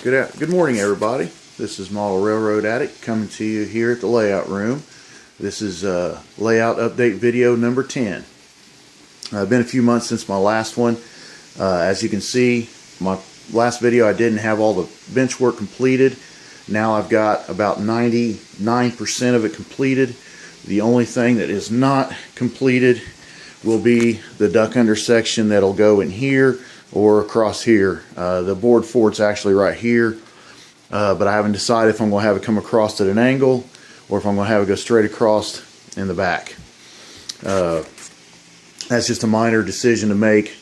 Good morning, everybody. This is Model Railroad Addict coming to you here at the layout room. This is layout update video number 10. Been a few months since my last one. As you can see, my last video I didn't have all the bench work completed. Now I've got about 99% of it completed. The only thing that is not completed will be the duck under section that'll go in here or across here. The board for it's actually right here, but I haven't decided if I'm going to have it come across at an angle or if I'm going to have it go straight across in the back. That's just a minor decision to make.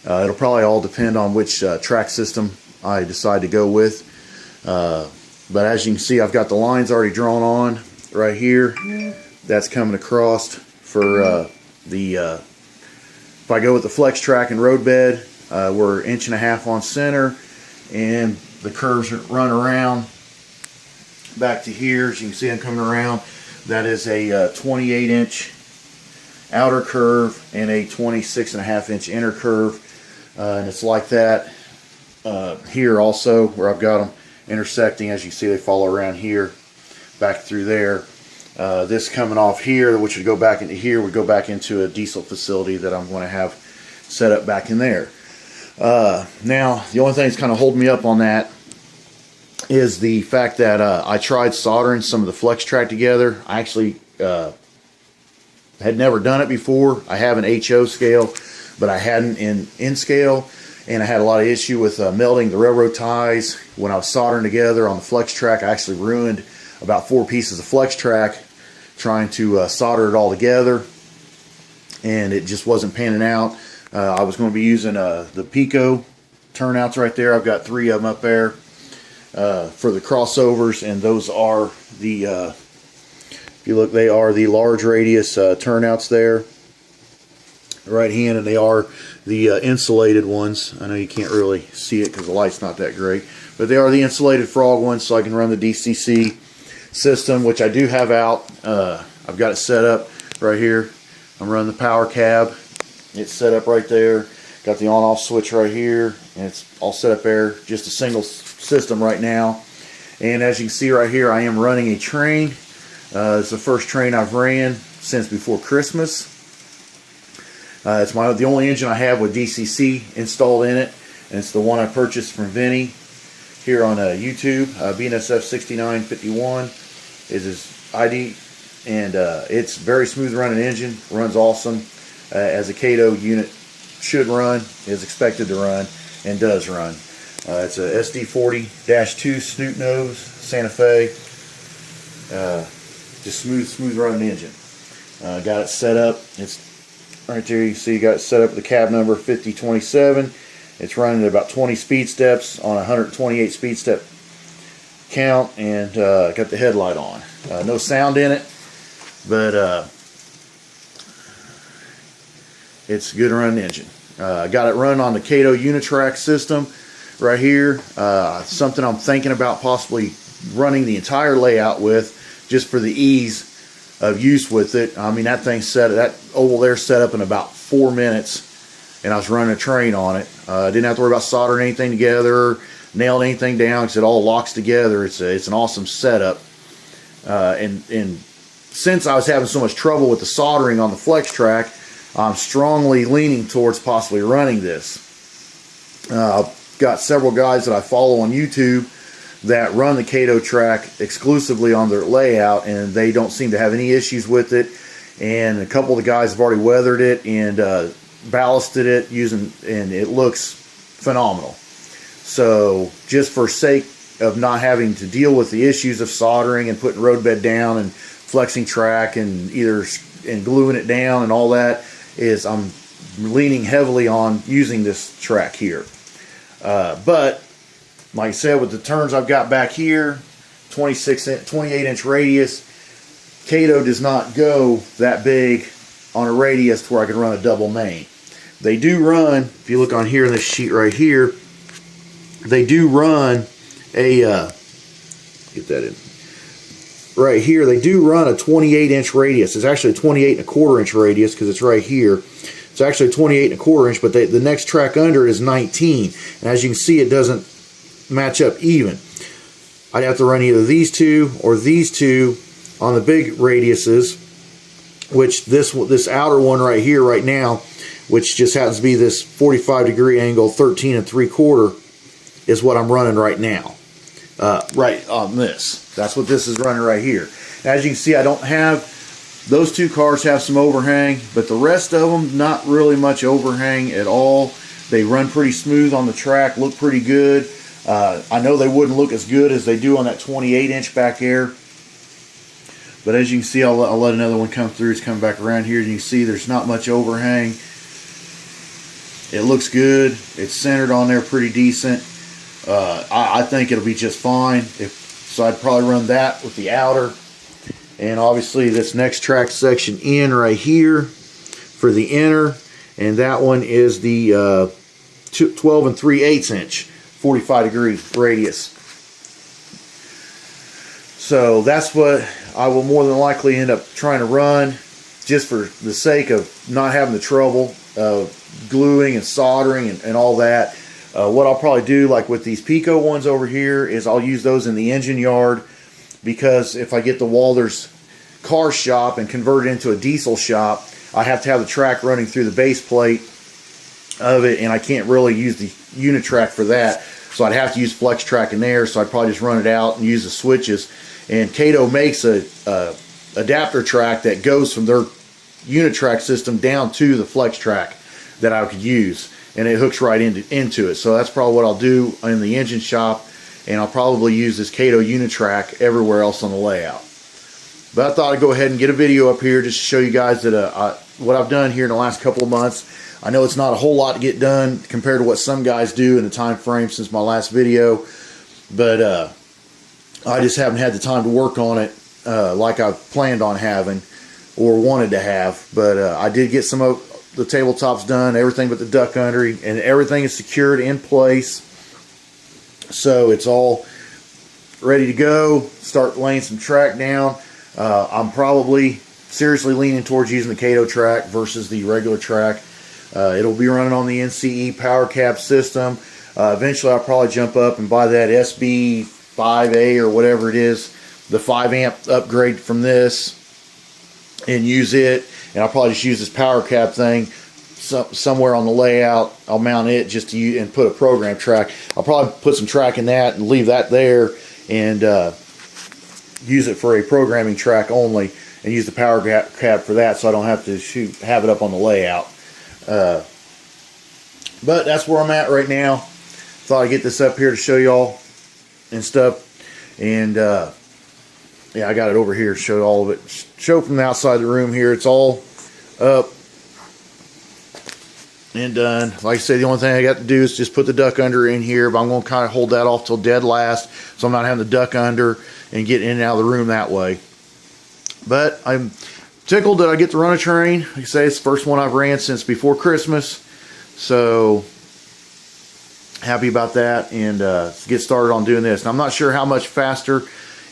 It'll probably all depend on which track system I decide to go with. But as you can see, I've got the lines already drawn on right here. That's coming across for if I go with the flex track and road bed, we're 1.5 inches on center, and the curves run around back to here. As you can see, I'm coming around. That is a 28-inch outer curve and a 26.5-inch inner curve, and it's like that here also, where I've got them intersecting. As you see, they follow around here back through there. This coming off here, which would go back into here, would go back into a diesel facility that I'm going to have set up back in there. Now, the only thing that's kind of holding me up on that is the fact that I tried soldering some of the flex track together. I actually had never done it before. I have an HO scale, but I hadn't in scale, and I had a lot of issue with melting the railroad ties when I was soldering together on the flex track. I actually ruined about 4 pieces of flex track trying to solder it all together, and it just wasn't panning out. I was going to be using the Pico turnouts right there. I've got 3 of them up there for the crossovers, and those are the, if you look, they are the large radius turnouts there, right hand, and they are the insulated ones. I know you can't really see it because the light's not that great, but they are the insulated frog ones, so I can run the DCC system, which I do have out. I've got it set up right here. I'm running the power cab. It's set up right there. Got the on-off switch right here, and it's all set up there. Just a single system right now. And as you can see right here, I am running a train. It's the first train I've ran since before Christmas. It's the only engine I have with DCC installed in it, and it's the one I purchased from Vinny here on YouTube. BNSF 6951 is his ID, and it's very smooth running engine. Runs awesome. As a Kato unit should run, is expected to run, and does run. It's a SD40-2 snoot nose Santa Fe. Just smooth running engine. Got it set up. It's right there. You see, you got it set up with the cab number 5027. It's running at about 20 speed steps on a 128 speed step count, and got the headlight on. No sound in it, but it's a good running engine. I got it run on the Kato Unitrack system right here. Something I'm thinking about possibly running the entire layout with, just for the ease of use with it. I mean, that thing that oval there set up in about 4 minutes, and I was running a train on it. I didn't have to worry about soldering anything together, nailing anything down, because it all locks together. It's an awesome setup. And since I was having so much trouble with the soldering on the flex track, I'm strongly leaning towards possibly running this. I've got several guys that I follow on YouTube that run the Kato track exclusively on their layout, and they don't seem to have any issues with it. And a couple of the guys have already weathered it and ballasted it and it looks phenomenal. So just for sake of not having to deal with the issues of soldering and putting road bed down and flexing track and gluing it down and all that, I'm leaning heavily on using this track here. But like I said, with the turns I've got back here, 28-inch radius, Kato does not go that big on a radius to where I can run a double main. They do run, if you look on here in this sheet right here, they do run a, get that in, right here, they do run a 28-inch radius. It's actually a 28.25-inch radius because it's right here. It's actually a 28.25 inch, but the next track under is 19. And as you can see, it doesn't match up even. I'd have to run either these two or these two on the big radiuses, which this outer one right here right now, which just happens to be this 45-degree angle 13 3/4, is what I'm running right now. Right on this. That's what this is running right here. As you can see, I don't have, those two cars have some overhang, but the rest of them, not really much overhang at all. They run pretty smooth on the track, look pretty good. I know they wouldn't look as good as they do on that 28-inch back there. But as you can see, I'll let another one come through. It's coming back around here. And you can see there's not much overhang. It looks good. It's centered on there pretty decent. I think it'll be just fine. So I'd probably run that with the outer. And obviously this next track section in right here for the inner. And that one is the 12 3/8 inch, 45-degree radius. So that's what I will more than likely end up trying to run, just for the sake of not having the trouble of gluing and soldering and all that. What I'll probably do, like with these Pico ones over here, is I'll use those in the engine yard, because if I get the Walthers car shop and convert it into a diesel shop, I have to have the track running through the base plate of it, and I can't really use the Unitrack for that. So I'd have to use Flex Track in there, so I'd probably just run it out and use the switches. And Kato makes a adapter track that goes from their Unitrack system down to the Flex Track that I could use, and it hooks right into it. So that's probably what I'll do in the engine shop, and I'll probably use this Kato Unitrack everywhere else on the layout. But I thought I'd go ahead and get a video up here just to show you guys that what I've done here in the last couple of months. I know it's not a whole lot to get done compared to what some guys do in the time frame since my last video, but I just haven't had the time to work on it like I planned on having or wanted to have. But I did get some of the tabletops done, everything but the duck under, and everything is secured in place. So it's all ready to go. Start laying some track down. I'm probably seriously leaning towards using the Kato track versus the regular track. It'll be running on the NCE power cab system. Eventually I'll probably jump up and buy that SB5A or whatever it is, the 5-amp upgrade from this, and use it. And I'll probably just use this power cab thing somewhere on the layout. I'll mount it just to use and put a program track. I'll probably put some track in that and leave that there, and use it for a programming track only, and use the power cab for that, so I don't have to have it up on the layout. But that's where I'm at right now. Thought I'd get this up here to show y'all and stuff. And yeah, I got it over here to show all of it. Show from the outside of the room here. It's all up and done. Like I said, the only thing I got to do is just put the duck under in here, but I'm going to kind of hold that off till dead last, so I'm not having the duck under and get in and out of the room that way. But I'm tickled that I get to run a train. Like I say, it's the first one I've ran since before Christmas, so happy about that, and get started on doing this. And I'm not sure how much faster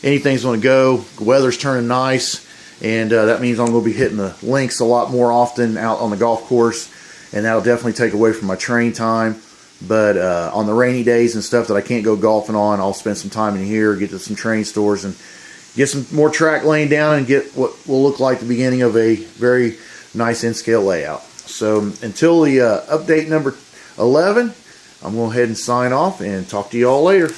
anything's going to go. The weather's turning nice, and that means I'm going to be hitting the links a lot more often out on the golf course, and that'll definitely take away from my train time. But on the rainy days and stuff that I can't go golfing on, I'll spend some time in here, get to some train stores, and get some more track laying down, and get what will look like the beginning of a very nice in-scale layout. So until the update number 11, I'm going to go ahead and sign off and talk to you all later.